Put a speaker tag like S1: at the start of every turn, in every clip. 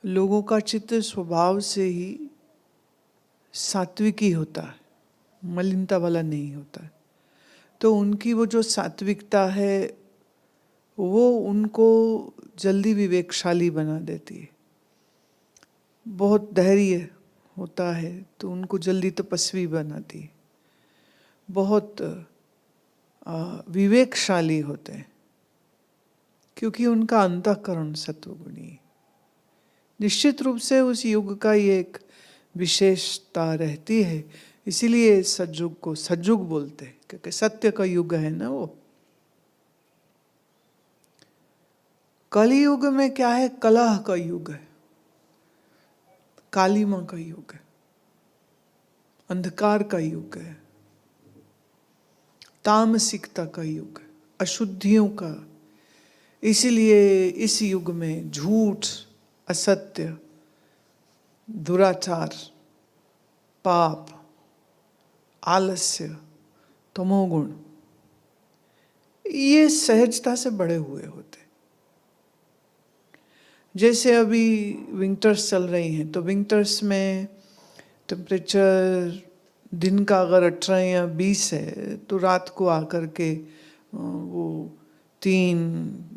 S1: लोगों का चित्त स्वभाव से ही सात्विकी होता है, मलिनता वाला नहीं होता है। तो उनकी वो जो सात्विकता है वो उनको जल्दी विवेकशाली बना देती है। बहुत धैर्य होता है तो उनको जल्दी तपस्वी बनाती है। बहुत विवेकशाली होते हैं क्योंकि उनका अंतःकरण सत्वगुणी है। निश्चित रूप से उस युग का ये एक विशेषता रहती है, इसीलिए सतयुग को सतयुग बोलते हैं क्योंकि सत्य का युग है ना वो। कलियुग में क्या है? कलह का युग है, कालिमा का युग है, अंधकार का युग है, तामसिकता का युग है, अशुद्धियों का। इसीलिए इस युग में झूठ, असत्य, दुराचार, पाप, आलस्य, तमोगुण ये सहजता से बड़े हुए होते। जैसे अभी विंटर्स चल रही हैं तो विंटर्स में टेम्परेचर दिन का अगर 18 या 20 है तो रात को आकर के वो 3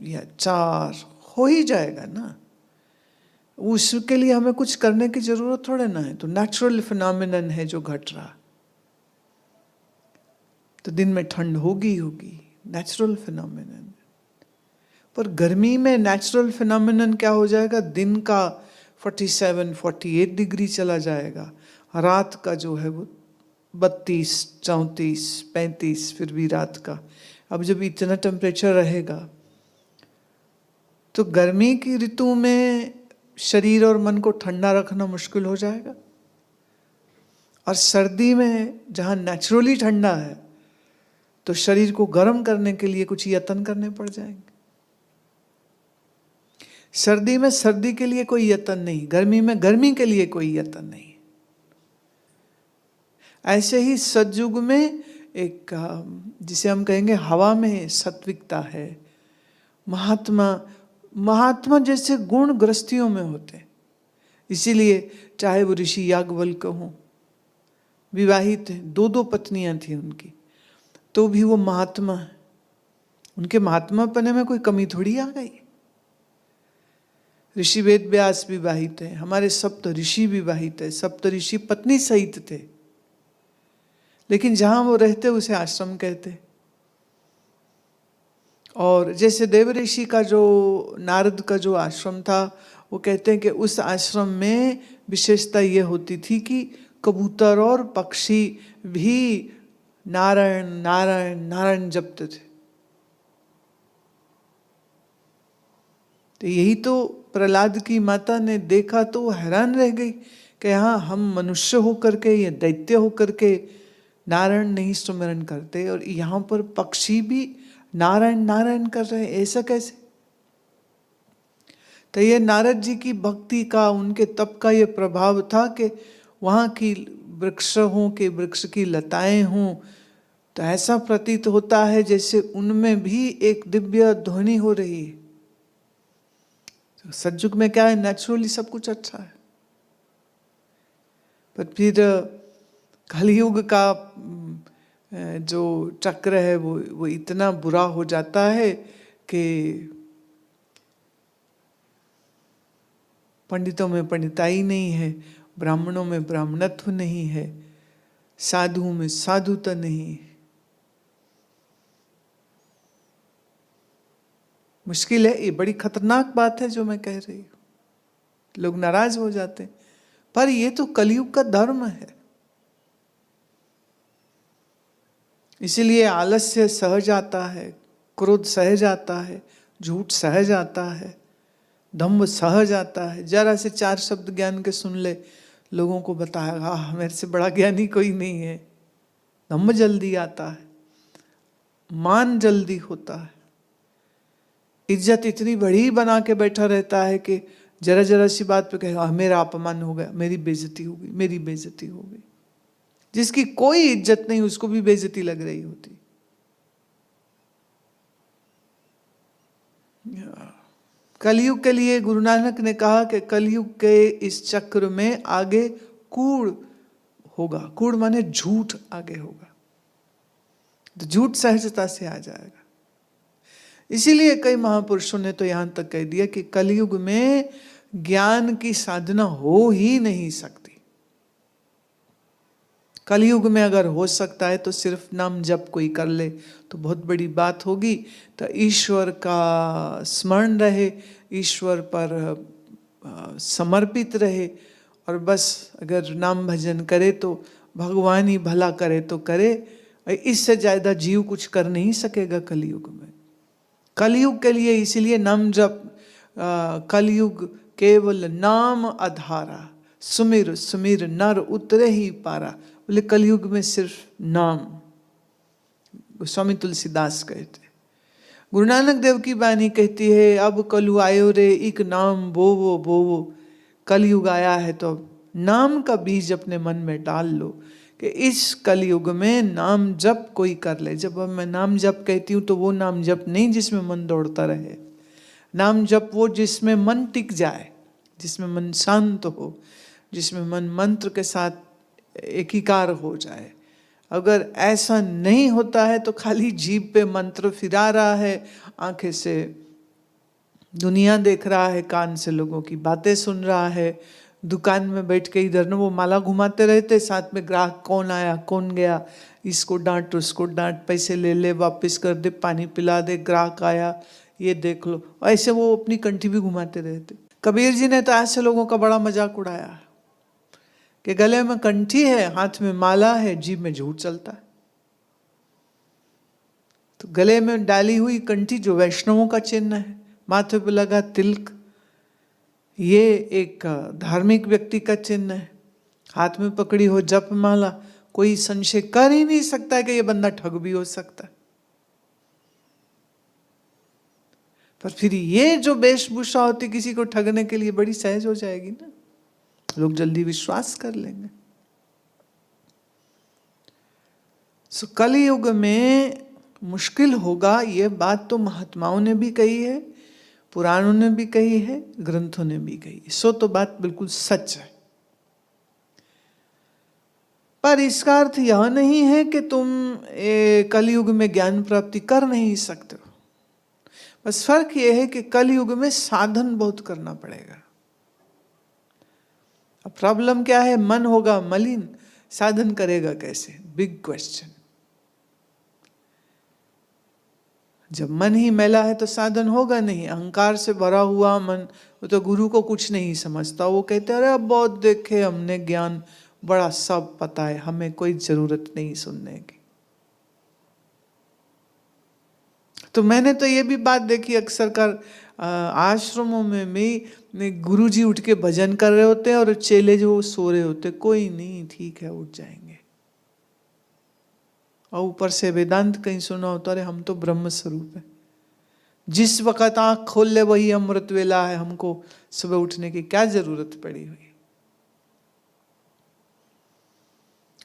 S1: या 4 हो ही जाएगा ना। उसके लिए हमें कुछ करने की जरूरत थोड़े ना है, तो नेचुरल फिनोमिनन है जो घट रहा। तो दिन में ठंड होगी होगी, नेचुरल फिनोमिनन। पर गर्मी में नेचुरल फिनोमिनन क्या हो जाएगा? दिन का 47-48 डिग्री चला जाएगा, रात का जो है वो 32, 34, 35, फिर भी रात का। अब जब इतना टेम्परेचर रहेगा तो गर्मी की ऋतु में शरीर और मन को ठंडा रखना मुश्किल हो जाएगा, और सर्दी में जहाँ नेचुरली ठंडा है तो शरीर को गर्म करने के लिए कुछ यत्न करने पड़ जाएंगे। सर्दी में सर्दी के लिए कोई यत्न नहीं, गर्मी में गर्मी के लिए कोई यत्न नहीं। ऐसे ही सतयुग में एक जिसे हम कहेंगे हवा में सात्विकता है। महात्मा जैसे गुण गृहस्थियों में होते हैं। इसीलिए चाहे वो ऋषि याज्ञवल्क्य हों, विवाहित हैं, 2 पत्नियां थी उनकी, तो भी वो महात्मा है। उनके महात्मा पने में कोई कमी थोड़ी आ गई। ऋषि वेद व्यास विवाहित है, हमारे सप्त ऋषि विवाहित है, सप्त ऋषि पत्नी सहित थे, लेकिन जहां वो रहते उसे आश्रम कहते। और जैसे देव ऋषि का जो नारद का जो आश्रम था, वो कहते हैं कि उस आश्रम में विशेषता ये होती थी कि कबूतर और पक्षी भी नारायण नारायण नारायण जपते थे। तो यही तो प्रहलाद की माता ने देखा तो वो हैरान रह गई कि हाँ, हम मनुष्य होकर के या दैत्य होकर के नारायण नहीं सुमिरन करते, और यहाँ पर पक्षी भी नारायण नारायण कर रहे हैं, ऐसा कैसे? तो ये नारद जी की भक्ति का, उनके तप का ये प्रभाव था कि वहाँ की वृक्ष हों, कि वृक्ष की लताएं हों, तो ऐसा प्रतीत होता है जैसे उनमें भी एक दिव्य ध्वनि हो रही है। तो सतयुग में क्या है? नेचुरली सब कुछ अच्छा है। पर फिर कलियुग का जो चक्र है वो इतना बुरा हो जाता है कि पंडितों में पंडिताई नहीं है, ब्राह्मणों में ब्राह्मणत्व नहीं है, साधुओं में साधुता नहीं। मुश्किल है, ये बड़ी खतरनाक बात है जो मैं कह रही हूँ। लोग नाराज हो जाते हैं, पर ये तो कलियुग का धर्म है। इसीलिए आलस्य सहज आता है, क्रोध सहज आता है, झूठ सहज आता है, दम्भ सहज आता है। जरा से 4 शब्द ज्ञान के सुन ले, लोगों को बताएगा मेरे से बड़ा ज्ञानी कोई नहीं है। दम्भ जल्दी आता है, मान जल्दी होता है, इज्जत इतनी बड़ी बना के बैठा रहता है कि जरा जरा सी बात पे कहेगा मेरा अपमान हो गया, मेरी बेइज्जती हो गई, मेरी बेइज्जती हो गई। जिसकी कोई इज्जत नहीं उसको भी बेइज्जती लग रही होती। कलयुग के लिए गुरु नानक ने कहा कि कलयुग के इस चक्र में आगे कूड़ होगा। कूड़ माने झूठ आगे होगा, तो झूठ सहजता से आ जाएगा। इसीलिए कई महापुरुषों ने तो यहां तक कह दिया कि कलयुग में ज्ञान की साधना हो ही नहीं सकती। कलयुग में अगर हो सकता है तो सिर्फ नाम जप कोई कर ले तो बहुत बड़ी बात होगी। तो ईश्वर का स्मरण रहे, ईश्वर पर समर्पित रहे, और बस अगर नाम भजन करे तो भगवान ही भला करे तो करे। इससे ज़्यादा जीव कुछ कर नहीं सकेगा कलयुग में। कलयुग के लिए इसीलिए नाम जप, कलयुग केवल नाम आधारा, सुमिर सुमिर नर उतरे ही पारा। बोले कलयुग में सिर्फ नाम। गोस्वामी तुलसीदास कहते, गुरु नानक देव की वाणी कहती है, अब कलु आयो रे इक नाम बोवो बोवो। कलयुग आया है तो अब नाम का बीज अपने मन में डाल लो कि इस कलयुग में नाम जप कोई कर ले। जब मैं नाम जप कहती हूँ तो वो नाम जप नहीं जिसमें मन दौड़ता रहे। नाम जप वो जिसमें मन टिक जाए, जिसमें मन शांत हो, जिसमें मन मंत्र के साथ एकीकार हो जाए। अगर ऐसा नहीं होता है तो खाली जीभ पे मंत्र फिरा रहा है, आंखें से दुनिया देख रहा है, कान से लोगों की बातें सुन रहा है, दुकान में बैठ के इधर न वो माला घुमाते रहते, साथ में ग्राहक कौन आया कौन गया, इसको डांट उसको डांट, पैसे ले ले वापस कर दे, पानी पिला दे, ग्राहक आया ये देख लो, ऐसे वो अपनी कंठी भी घुमाते रहते। कबीर जी ने तो ऐसे लोगों का बड़ा मजाक उड़ाया कि गले में कंठी है, हाथ में माला है, जीभ में झूठ चलता है। तो गले में डाली हुई कंठी जो वैष्णवों का चिन्ह है, माथे पे लगा तिलक ये एक धार्मिक व्यक्ति का चिन्ह है, हाथ में पकड़ी हो जप माला, कोई संशय कर ही नहीं सकता कि ये बंदा ठग भी हो सकता है। पर फिर ये जो वेशभूषा होती किसी को ठगने के लिए बड़ी सहज हो जाएगी ना, लोग जल्दी विश्वास कर लेंगे। सो कलयुग में मुश्किल होगा, ये बात तो महात्माओं ने भी कही है, पुराणों ने भी कही है, ग्रंथों ने भी कही है। सो तो बात बिल्कुल सच है। पर इसका अर्थ यह नहीं है कि तुम कलयुग में ज्ञान प्राप्ति कर नहीं सकते हो। बस फर्क यह है कि कलयुग में साधन बहुत करना पड़ेगा। अब प्रॉब्लम क्या है, मन होगा मलिन, साधन करेगा कैसे, बिग क्वेश्चन। जब मन ही मैला है तो साधन होगा नहीं। अहंकार से भरा हुआ मन, वो तो गुरु को कुछ नहीं समझता, वो कहते अरे अब बहुत देखे हमने ज्ञान, बड़ा सब पता है, हमें कोई जरूरत नहीं सुनने की। तो मैंने तो ये भी बात देखी अक्सर कर आश्रमों में भी गुरुजी उठ के भजन कर रहे होते हैं और चेले जो सो रहे होते, कोई नहीं ठीक है उठ जाएंगे, और ऊपर से वेदांत कहीं सुना होता, अरे हम तो ब्रह्म स्वरूप है, जिस वक्त आंख खोल ले वही अमृत वेला है, हमको सुबह उठने की क्या जरूरत पड़ी हुई।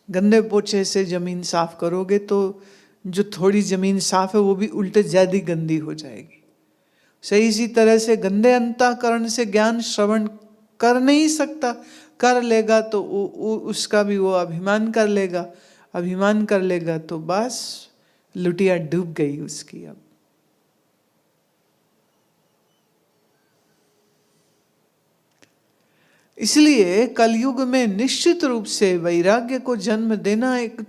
S1: गंदे पोछे से जमीन साफ करोगे तो जो थोड़ी जमीन साफ है वो भी उल्टे ज्यादा गंदी हो जाएगी। सही इसी तरह से गंदे अंतःकरण से ज्ञान श्रवण कर नहीं सकता, कर लेगा तो उसका भी वो अभिमान कर लेगा, अभिमान कर लेगा तो बस लुटिया डूब गई उसकी। अब इसलिए कलयुग में निश्चित रूप से वैराग्य को जन्म देना एक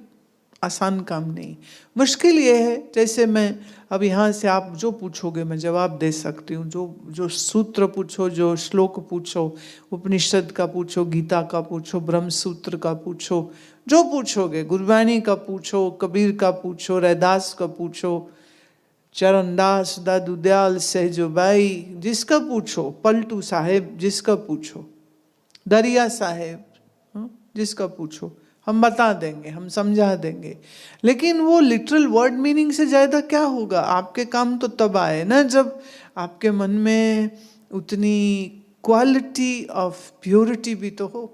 S1: आसान काम नहीं, मुश्किल ये है। जैसे मैं अब यहाँ से आप जो पूछोगे मैं जवाब दे सकती हूँ, जो सूत्र पूछो, जो श्लोक पूछो, उपनिषद का पूछो, गीता का पूछो, ब्रह्म सूत्र का पूछो, जो पूछोगे, गुरबाणी का पूछो, कबीर का पूछो, रैदास का पूछो, चरणदास, दादू दयाल, सहजोबाई, जिसका पूछो, पलटू साहेब जिसका पूछो, दरिया साहेब जिसका पूछो, हम बता देंगे, हम समझा देंगे। लेकिन वो लिटरल वर्ड मीनिंग से ज़्यादा क्या होगा, आपके काम तो तब आए ना जब आपके मन में उतनी क्वालिटी ऑफ प्योरिटी भी तो हो।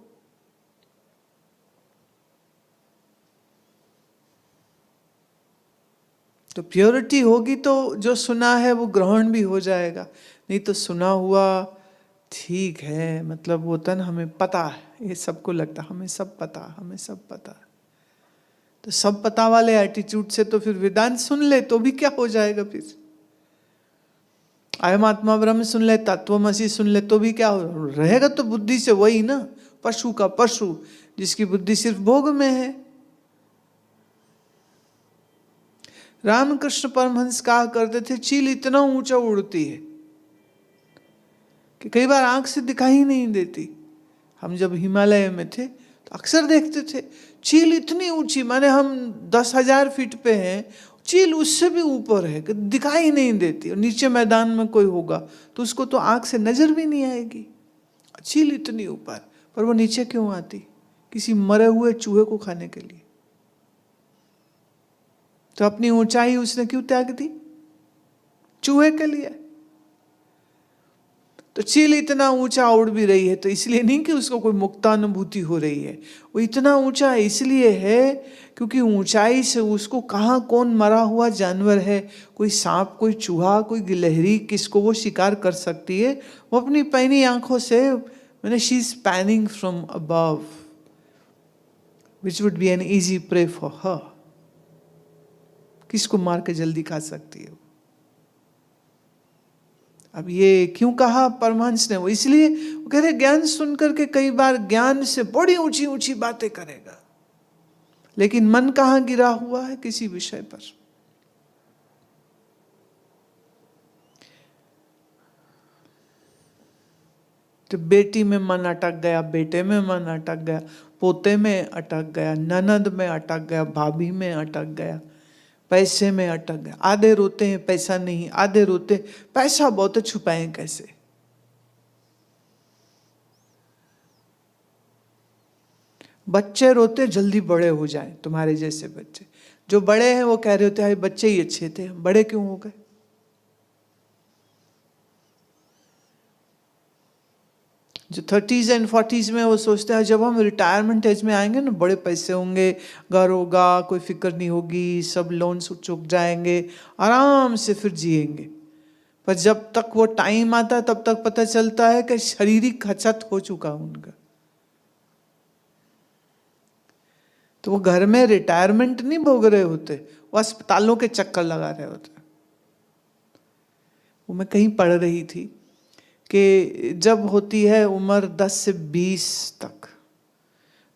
S1: तो प्योरिटी होगी तो जो सुना है वो ग्रहण भी हो जाएगा। नहीं तो सुना हुआ ठीक है, मतलब वो तन हमें पता है, ये सबको लगता हमें सब पता, हमें सब पता। तो सब पता वाले एटीट्यूड से तो फिर वेदांत सुन ले तो भी क्या हो जाएगा फिर? अयम आत्मा ब्रह्म सुन ले, तत्वमसि सुन ले तो भी क्या हो रहेगा? तो बुद्धि से वही ना, पशु का पशु, जिसकी बुद्धि सिर्फ भोग में है। रामकृष्ण परमहंस कहा करते थे, चील इतना ऊंचा उड़ती है कि कई बार आंख से दिखाई नहीं देती। हम जब हिमालय में थे तो अक्सर देखते थे चील इतनी ऊंची, माने हम 10,000 फीट पे हैं, चील उससे भी ऊपर है कि दिखाई नहीं देती। और नीचे मैदान में कोई होगा तो उसको तो आंख से नजर भी नहीं आएगी, चील इतनी ऊपर। पर वो नीचे क्यों आती? किसी मरे हुए चूहे को खाने के लिए। तो अपनी ऊंचाई उसने क्यों त्याग दी? चूहे के लिए। तो चील इतना ऊंचा उड़ भी रही है तो इसलिए नहीं कि उसको कोई मुक्तानुभूति हो रही है, वो इतना ऊंचा इसलिए है क्योंकि ऊंचाई से उसको कहाँ कौन मरा हुआ जानवर है, कोई सांप, कोई चूहा, कोई गिलहरी, किसको वो शिकार कर सकती है, वो अपनी पैनी आंखों से, मैंने she is panning from above, which would be an easy prey for her. किसको मार के जल्दी खा सकती है? अब ये क्यों कहा परमहंस ने? वो इसलिए वो कह रहे ज्ञान सुन करके कई बार ज्ञान से बड़ी ऊंची ऊंची बातें करेगा, लेकिन मन कहाँ गिरा हुआ है? किसी विषय पर। तो बेटी में मन अटक गया, बेटे में मन अटक गया, पोते में अटक गया, ननद में अटक गया, भाभी में अटक गया, पैसे में अटक गया। आधे रोते हैं पैसा नहीं, आधे रोते पैसा बहुत है, छुपाएं कैसे? बच्चे रोते जल्दी बड़े हो जाएं, तुम्हारे जैसे बच्चे। जो बड़े हैं वो कह रहे होते हैं बच्चे ही अच्छे थे, बड़े क्यों हो गए? जो 30s एंड 40s में वो सोचते हैं जब हम रिटायरमेंट एज में आएंगे ना, बड़े पैसे होंगे, घर होगा, कोई फिक्र नहीं होगी, सब लोन चुक जाएंगे, आराम से फिर जिएंगे। पर जब तक वो टाइम आता है तब तक पता चलता है कि शारीरिक खचत हो चुका उनका। तो वो घर में रिटायरमेंट नहीं भोग रहे होते, वो अस्पतालों के चक्कर लगा रहे होते। वो मैं कहीं पढ़ रही थी कि जब होती है उम्र 10 से 20 तक,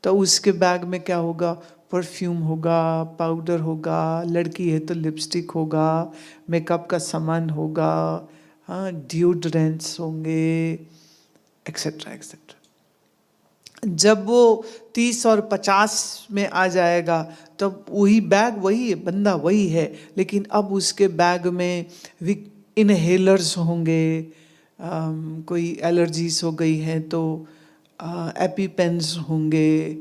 S1: तो उसके बैग में क्या होगा? परफ्यूम होगा, पाउडर होगा, लड़की है तो लिपस्टिक होगा, मेकअप का सामान होगा, हाँ, डिओड्रेंट्स होंगे, एक्सेट्रा एक्सेट्रा। जब वो 30 और 50 में आ जाएगा तब वही बैग वही है, बंदा वही है, लेकिन अब उसके बैग में इनहेलर्स होंगे, कोई एलर्जीज हो गई हैं तो एपीपेन्स होंगे,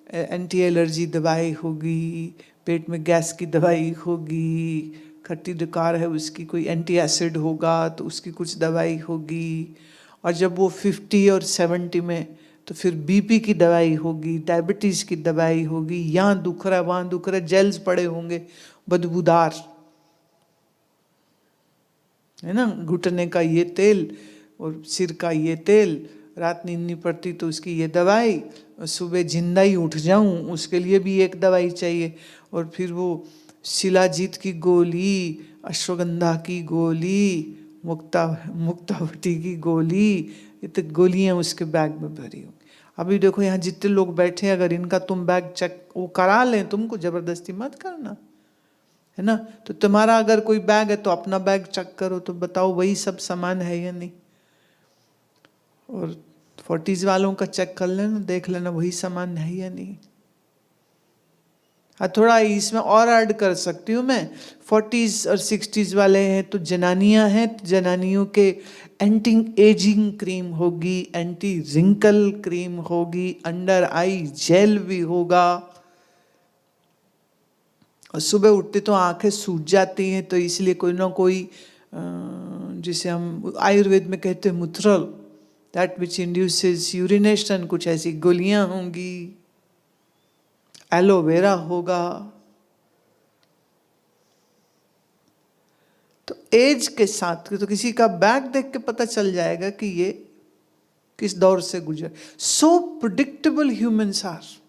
S1: एंटी एलर्जी दवाई होगी, पेट में गैस की दवाई होगी, खट्टी डकार है उसकी कोई एंटी एसिड होगा तो उसकी कुछ दवाई होगी। और जब वो 50 और 70 में तो फिर बीपी की दवाई होगी, डायबिटीज़ की दवाई होगी, यहाँ दुख रहा है वहाँ दुख रहा है, जेल्स पड़े होंगे बदबूदार, है ना, घुटने का ये तेल और सिर का ये तेल, रात नींद नहीं पड़ती तो उसकी ये दवाई, सुबह जिंदा ही उठ जाऊं उसके लिए भी एक दवाई चाहिए, और फिर वो शिलाजीत की गोली, अश्वगंधा की गोली, मुक्तावटी की गोली, ये तो गोलियां उसके बैग में भरी होंगी। अभी देखो यहाँ जितने लोग बैठे हैं, अगर इनका तुम बैग चेक वो करा लें, तुमको जबरदस्ती मत करना, है ना। तो तुम्हारा अगर कोई बैग है तो अपना बैग चेक करो, तो बताओ वही सब सामान है या नहीं। और 40s वालों का चेक कर लेना, देख लेना वही सामान है या नहीं। हाँ, थोड़ा इसमें और ऐड कर सकती हूँ मैं, 40s और 60s वाले हैं तो जनानियां हैं, तो जनानियों के एंटी एजिंग क्रीम होगी, एंटी रिंकल क्रीम होगी, अंडर आई जेल भी होगा। और सुबह उठते तो आंखें सूज जाती हैं, तो इसलिए कोई ना कोई जिसे हम आयुर्वेद में कहते हैं मुथ्रल, दैट विच इंड्यूसेस यूरिनेशन, कुछ ऐसी गोलियां होंगी, एलोवेरा होगा। तो एज के साथ, तो किसी का बैग देख के पता चल जाएगा कि ये किस दौर से गुजर. सो प्रिडिक्टेबल ह्यूमंस आर.